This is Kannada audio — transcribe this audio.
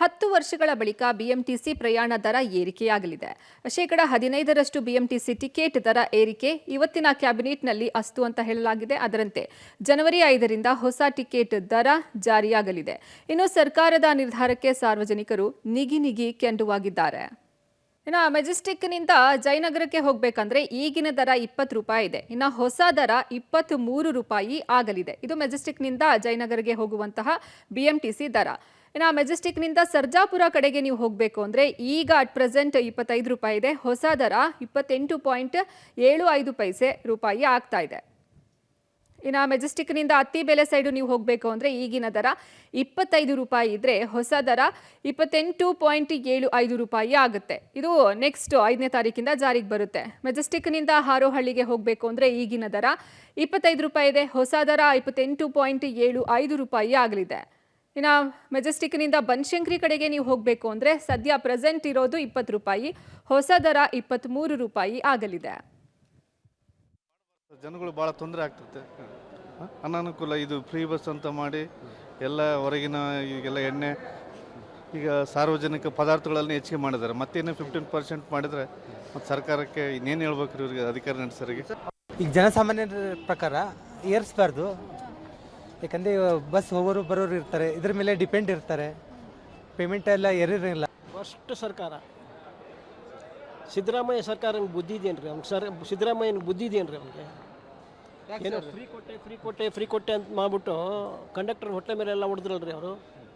10 ವರ್ಷಗಳ ಬಳಿಕ ಬಿಎಂಟಿಸಿ ಪ್ರಯಾಣ ದರ ಏರಿಕೆಯಾಗಲಿದೆ. 15% ಬಿಎಂಟಿಸಿ ಟಿಕೆಟ್ ದರ ಏರಿಕೆ ಇವತ್ತಿನ ಕ್ಯಾಬಿನೆಟ್ನಲ್ಲಿ ಅಸ್ತು ಅಂತ ಹೇಳಲಾಗಿದೆ. ಅದರಂತೆ ಜನವರಿ 5ರಿಂದ ಹೊಸ ಟಿಕೆಟ್ ದರ ಜಾರಿಯಾಗಲಿದೆ. ಇನ್ನು ಸರ್ಕಾರದ ನಿರ್ಧಾರಕ್ಕೆ ಸಾರ್ವಜನಿಕರು ನಿಗಿ ಕೆಂಡುವಾಗಿದ್ದಾರೆ. ಇನ್ನು ಮೆಜೆಸ್ಟಿಕ್ನಿಂದ ಜಯನಗರಕ್ಕೆ ಹೋಗಬೇಕಂದ್ರೆ ಈಗಿನ ದರ 20 ರೂಪಾಯಿ ಇದೆ. ಇನ್ನು ಹೊಸ ದರ 23 ರೂಪಾಯಿ ಆಗಲಿದೆ. ಇದು ಮೆಜೆಸ್ಟಿಕ್ನಿಂದ ಜಯನಗರಗೆ ಹೋಗುವಂತಹ ಬಿಎಂಟಿಸಿ ದರ. ಇನ್ನು ಮೆಜೆಸ್ಟಿಕ್ನಿಂದ ಸರ್ಜಾಪುರ ಕಡೆಗೆ ನೀವು ಹೋಗಬೇಕು ಅಂದರೆ ಈಗ ಅಟ್ ಪ್ರೆಸೆಂಟ್ 25 ರೂಪಾಯಿ ಇದೆ. ಹೊಸ ದರ 28.75 ರೂಪಾಯಿ ಆಗ್ತಾ ಇದೆ. ಇನ್ನು ಮೆಜೆಸ್ಟಿಕ್ನಿಂದ ಅತ್ತಿಬೆಲೆ ಸೈಡು ನೀವು ಹೋಗಬೇಕು ಅಂದರೆ ಈಗಿನ ದರ 25 ರೂಪಾಯಿ ಇದ್ದರೆ ಹೊಸ ದರ 28.75 ರೂಪಾಯಿ ಆಗುತ್ತೆ. ಇದು ನೆಕ್ಸ್ಟ್ 5ನೇ ತಾರೀಕಿಂದ ಜಾರಿಗೆ ಬರುತ್ತೆ. ಮೆಜೆಸ್ಟಿಕ್ನಿಂದ ಹಾರೋಹಳ್ಳಿಗೆ ಹೋಗಬೇಕು ಅಂದರೆ ಈಗಿನ ದರ 25 ರೂಪಾಯಿ ಇದೆ. ಹೊಸ ದರ 28.75 ರೂಪಾಯಿ ಆಗಲಿದೆ. ಇನ್ನು ಮೆಜೆಸ್ಟಿಕ್ನಿಂದ ಬನಶಂಕರಿ ಕಡೆಗೆ ನೀವು ಹೋಗಬೇಕು ಅಂದರೆ ಸದ್ಯ ಪ್ರೆಸೆಂಟ್ ಇರೋದು 20 ರೂಪಾಯಿ. ಹೊಸ ದರ 23 ರೂಪಾಯಿ ಆಗಲಿದೆ. ಜನಗಳು ಭಾಳ ತೊಂದರೆ ಆಗ್ತದೆ, ಅನಾನುಕೂಲ. ಇದು ಫ್ರೀ ಬಸ್ ಅಂತ ಮಾಡಿ ಎಲ್ಲ ಹೊರಗಿನ ಈಗೆಲ್ಲ ಎಣ್ಣೆ ಈಗ ಸಾರ್ವಜನಿಕ ಪದಾರ್ಥಗಳಲ್ಲಿ ಹೆಚ್ಚಿಗೆ ಮಾಡಿದ್ದಾರೆ. ಮತ್ತೇನು 15% ಮಾಡಿದರೆ ಮತ್ತು ಸರ್ಕಾರಕ್ಕೆ ಇನ್ನೇನು ಹೇಳ್ಬೇಕು ಇವ್ರಿಗೆ, ಅಧಿಕಾರಿ ನಡೆಸರಿಗೆ. ಈಗ ಜನಸಾಮಾನ್ಯರ ಪ್ರಕಾರ ಏರಿಸಬಾರ್ದು. ಯಾಕಂದರೆ ಬಸ್ ಹೋಗೋರು ಬರೋರು ಇರ್ತಾರೆ, ಇದ್ರ ಮೇಲೆ ಡಿಪೆಂಡ್ ಇರ್ತಾರೆ. ಪೇಮೆಂಟ್ ಎಲ್ಲ ಏರಿರಲಿಲ್ಲ. ಫಸ್ಟ್ ಸರ್ಕಾರ ಸಿದ್ದರಾಮಯ್ಯ ಸರ್ಕಾರ ಬುದ್ಧಿ ಇದೆಯೇನ್ರಿ ಅವ್ನಿಗೆ? ಸಿದ್ದರಾಮಯ್ಯನ ಬುದ್ಧಿ ಇದೆಯೇನ್ರಿ ಅವ್ನಿಗೆ? ಏನೋ ಫ್ರೀ ಕೊಟ್ಟೆ ಅಂತ ಮಾಡ್ಬಿಟ್ಟು ಕಂಡಕ್ಟರ್ ಹೊಟ್ಟೆ ಮೇಲೆ ಎಲ್ಲ ಹೊಡೆದ್ರಲ್ರಿ ಅವರು.